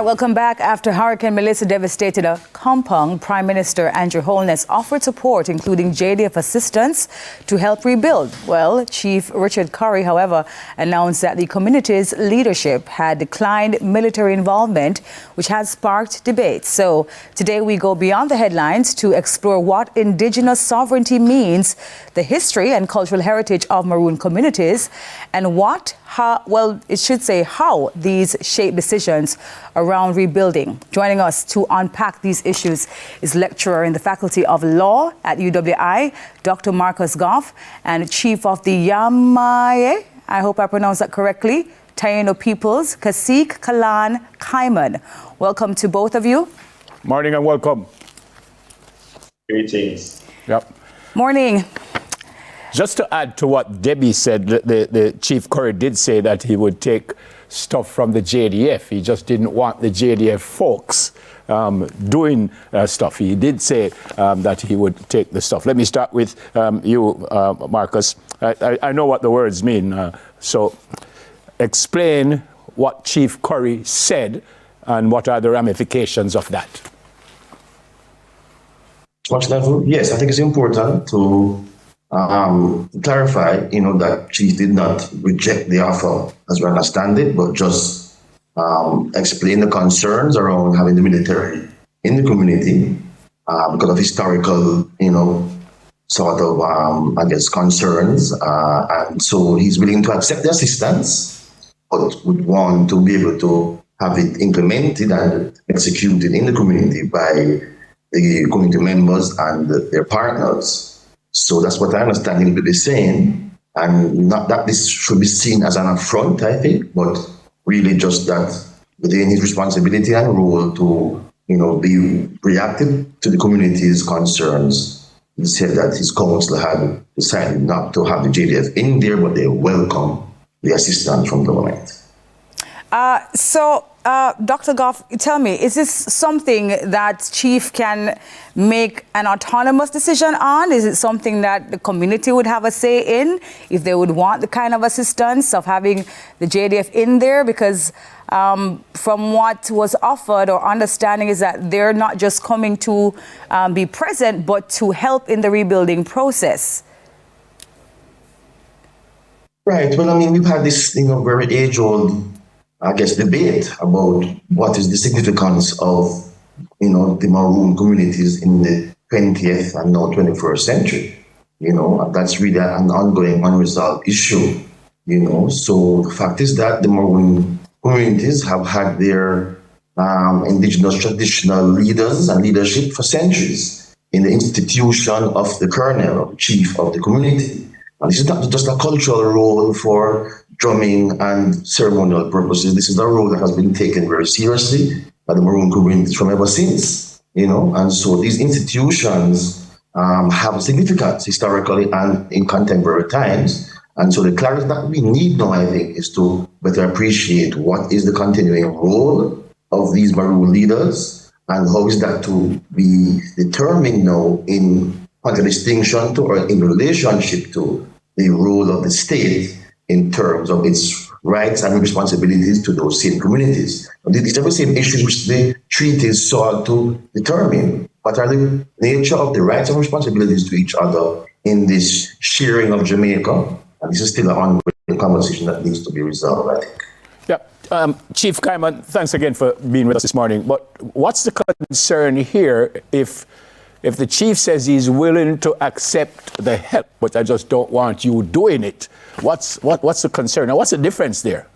welcome back. After Hurricane Melissa devastated a compound, Prime Minister Andrew Holness offered support, including JDF assistance, to help rebuild. Well, Chief Richard Curry, however, announced that the community's leadership had declined military involvement, which has sparked debate. So today we go beyond the headlines to explore what Indigenous sovereignty means, the history and cultural heritage of Maroon communities, and how these shape decisions around rebuilding. Joining us to unpack these issues is lecturer in the Faculty of Law at UWI, Dr. Marcus Goff, and Chief of the Yamaye, I hope I pronounced that correctly, Taino Peoples, Kasik Kalan Kaiman. Welcome to both of you. Morning and welcome. Greetings. Yep. Morning. Just to add to what Debbie said, the Chief Curry did say that he would take stuff from the JDF. He just didn't want the JDF folks doing stuff. He did say that he would take the stuff. Let me start with you, Marcus. I know what the words mean. So explain what Chief Curry said and what are the ramifications of that. Yes, I think it's important to clarify, that Chief did not reject the offer as we understand it, but just explain the concerns around having the military in the community because of historical, concerns. And so he's willing to accept the assistance, but would want to be able to have it implemented and executed in the community by the community members and their partners. So that's what I understand him to be saying, and not that this should be seen as an affront, I think, but really just that within his responsibility and role to, be reactive to the community's concerns. He said that his council had decided not to have the JDF in there, but they welcome the assistance from government. Dr. Goff, tell me, is this something that Chief can make an autonomous decision on? Is it something that the community would have a say in if they would want the kind of assistance of having the JDF in there? Because from what was offered or understanding is that they're not just coming to be present, but to help in the rebuilding process. Right. Well, we've had this, very age-old debate about what is the significance of, the Maroon communities in the 20th and now 21st century. And that's really an ongoing unresolved issue, So the fact is that the Maroon communities have had their Indigenous traditional leaders and leadership for centuries in the institution of the colonel, chief of the community. And this is not just a cultural role for drumming and ceremonial purposes. This is a role that has been taken very seriously by the Maroon communities from ever since, And so these institutions have significance historically and in contemporary times. And so the clarity that we need now, I think, is to better appreciate what is the continuing role of these Maroon leaders and how is that to be determined now in contradistinction to or in relationship to the role of the state in terms of its rights and responsibilities to those same communities. These are the same issues which the treaties sought to determine. What are the nature of the rights and responsibilities to each other in this sharing of Jamaica? And this is still an ongoing conversation that needs to be resolved, I think. Yeah. Chief Kaiman, thanks again for being with us this morning. But what's the concern here if the chief says he's willing to accept the help, but I just don't want you doing it? What's the concern? Now, what's the difference there?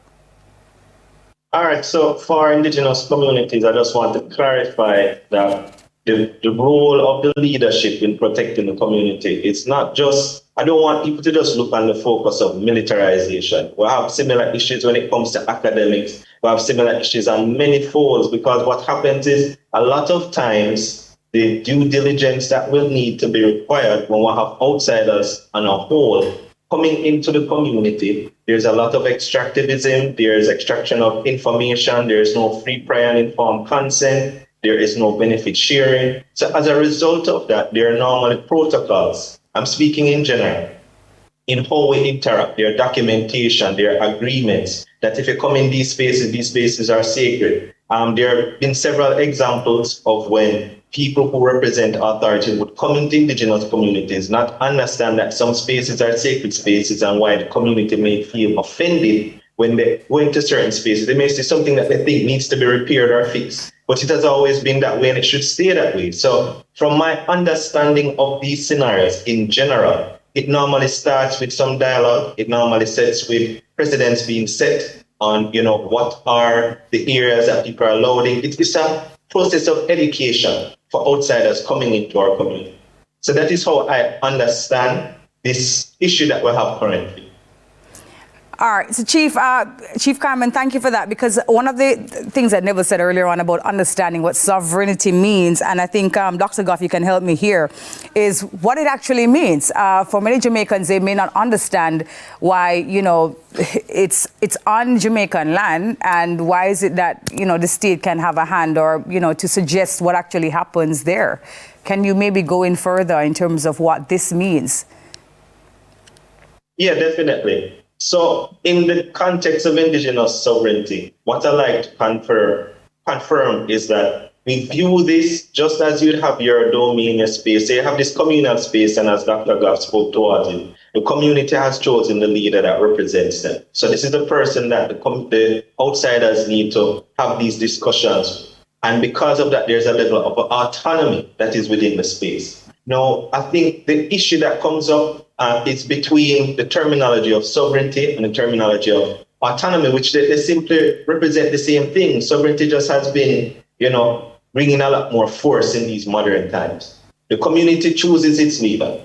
All right. So for Indigenous communities, I just want to clarify that the role of the leadership in protecting the community, it's not just, I don't want people to just look on the focus of militarization. We have similar issues when it comes to academics. We have similar issues on many folds, because what happens is a lot of times the due diligence that will need to be required when we have outsiders on a whole coming into the community, there's a lot of extractivism, there's extraction of information, there's no free, prior and informed consent, there is no benefit sharing. So as a result of that, there are normally protocols. I'm speaking in general. In how we interact, there are documentation, there are agreements that if you come in these spaces are sacred. There have been several examples of when people who represent authority would come into indigenous communities, not understand that some spaces are sacred spaces and why the community may feel offended when they go into certain spaces. They may see something that they think needs to be repaired or fixed, but it has always been that way and it should stay that way. So from my understanding of these scenarios in general, it normally starts with some dialogue. It normally sets with precedents being set on, what are the areas that people are allowed in. It's a process of education for outsiders coming into our community. So that is how I understand this issue that we have currently. All right, so Chief Carmen, thank you for that, because one of the things I never said earlier on about understanding what sovereignty means, and I think Dr. Goff, you can help me here, is what it actually means. For many Jamaicans, they may not understand why, it's on Jamaican land, and why is it that, the state can have a hand or, to suggest what actually happens there. Can you maybe go in further in terms of what this means? Yeah, definitely. So in the context of indigenous sovereignty, what I like to confirm is that we view this just as you'd have your domain, your space. So you have this communal space, and as Dr. Goff spoke towards it, the community has chosen the leader that represents them. So this is the person that the outsiders need to have these discussions. And because of that, there's a level of autonomy that is within the space. Now, I think the issue that comes up is between the terminology of sovereignty and the terminology of autonomy, which they simply represent the same thing. Sovereignty just has been, bringing a lot more force in these modern times. The community chooses its leader.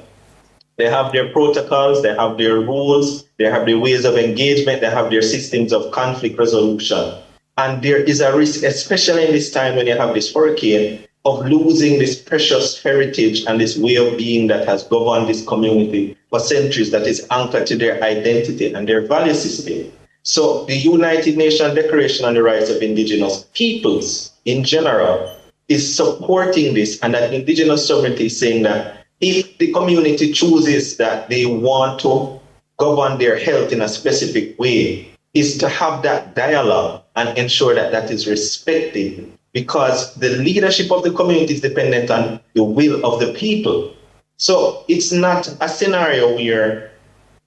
They have their protocols, they have their rules, they have their ways of engagement, they have their systems of conflict resolution. And there is a risk, especially in this time when you have this hurricane, of losing this precious heritage and this way of being that has governed this community for centuries, that is anchored to their identity and their value system. So the United Nations Declaration on the Rights of Indigenous Peoples in general is supporting this, and that indigenous sovereignty is saying that if the community chooses that they want to govern their health in a specific way, is to have that dialogue and ensure that that is respected, because the leadership of the community is dependent on the will of the people. So it's not a scenario where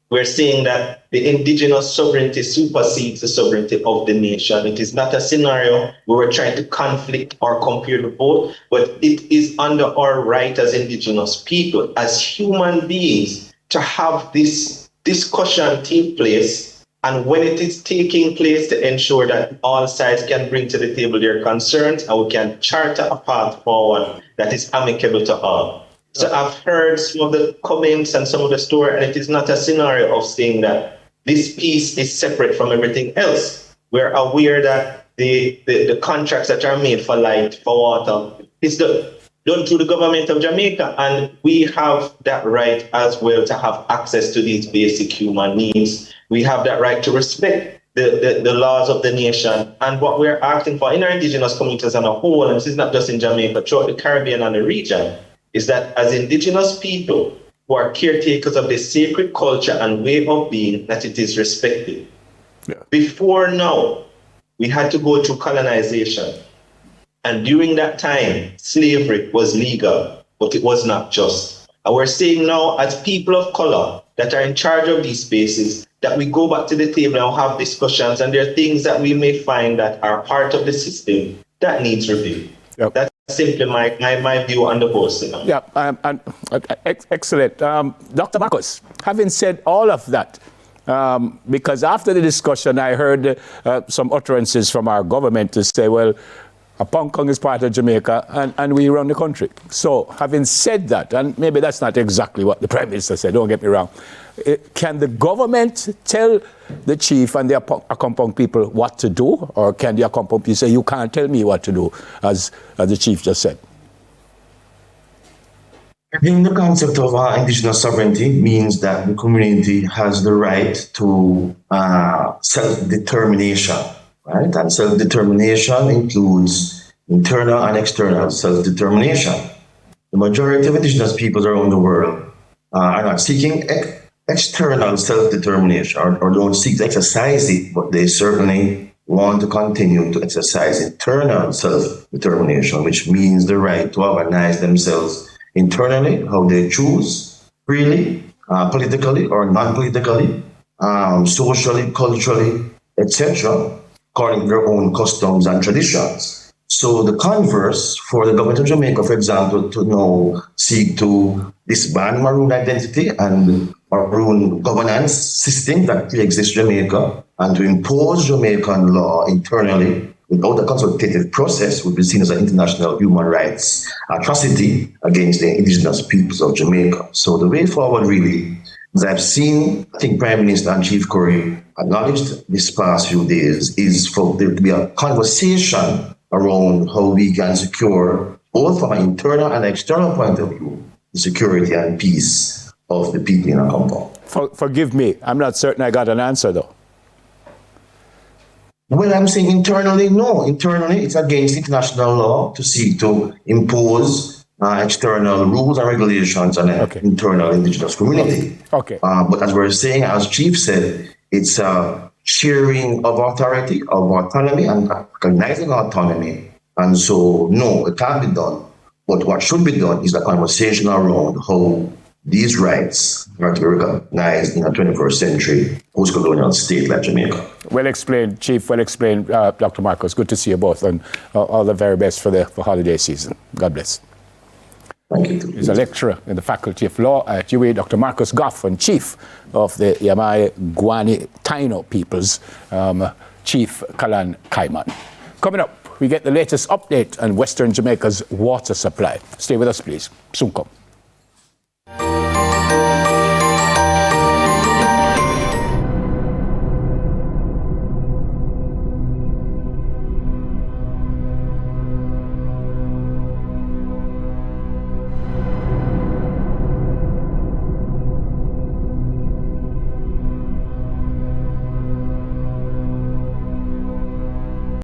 we're saying that the indigenous sovereignty supersedes the sovereignty of the nation. It is not a scenario where we're trying to conflict or compare the both, but it is under our right as indigenous people, as human beings, to have this discussion take place. And when it is taking place, to ensure that all sides can bring to the table their concerns and we can charter a path forward that is amicable to all. So I've heard some of the comments and some of the story, and it is not a scenario of saying that this piece is separate from everything else. We're aware that the contracts that are made for light, for water, is done through the government of Jamaica, and we have that right as well to have access to these basic human needs. We have that right to respect the laws of the nation. And what we're asking for in our indigenous communities as a whole, and this is not just in Jamaica, throughout the Caribbean and the region, is that as indigenous people who are caretakers of this sacred culture and way of being, that it is respected. Yeah. Before now, we had to go through colonization. And during that time, slavery was legal, but it was not just. And we're saying now, as people of color that are in charge of these spaces, that we go back to the table and have discussions, and there are things that we may find that are part of the system that needs review. Yep. That's simply my view on the whole scenario. Yeah, excellent. Dr. Marcus, having said all of that, because after the discussion, I heard some utterances from our government to say, well, Hong Kong is part of Jamaica and we run the country. So having said that, and maybe that's not exactly what the Prime Minister said, don't get me wrong, can the government tell the chief and the Akompong people what to do? Or can the Akompong people say, you can't tell me what to do, as the chief just said? I think the concept of indigenous sovereignty means that the community has the right to self-determination. Right? And self-determination includes internal and external self-determination. The majority of indigenous peoples around the world are not seeking external self-determination or don't seek to exercise it, but they certainly want to continue to exercise internal self-determination, which means the right to organize themselves internally, how they choose, freely, politically or non-politically, socially, culturally, etc., according to their own customs and traditions. So the converse for the government of Jamaica, for example, to now seek to disband Maroon identity and Maroon governance system that pre-exists Jamaica and to impose Jamaican law internally without a consultative process would be seen as an international human rights atrocity against the indigenous peoples of Jamaica. So the way forward really, as I've seen, I think Prime Minister and Chief Curry acknowledged this past few days, is for there to be a conversation around how we can secure, both from an internal and external point of view, the security and peace of the people in our compound. Forgive me, I'm not certain I got an answer though. Well, I'm saying internally, no. Internally, it's against international law to seek to impose external rules and regulations on an internal indigenous community. Okay. But as we're saying, as Chief said, it's a sharing of authority, of autonomy, and recognizing autonomy. And so, no, it can't be done. But what should be done is a conversation around how these rights are to be recognized in a 21st century post-colonial state like Jamaica. Well explained, Chief. Well explained, Dr. Marcus. Good to see you both, and all the very best for the holiday season. God bless. Thank you. He's a lecturer in the Faculty of Law at UA, Dr. Marcus Goff, and Chief of the Yamai Guani Taino peoples, Chief Kalan Kaiman. Coming up, we get the latest update on Western Jamaica's water supply. Stay with us, please. Soon come.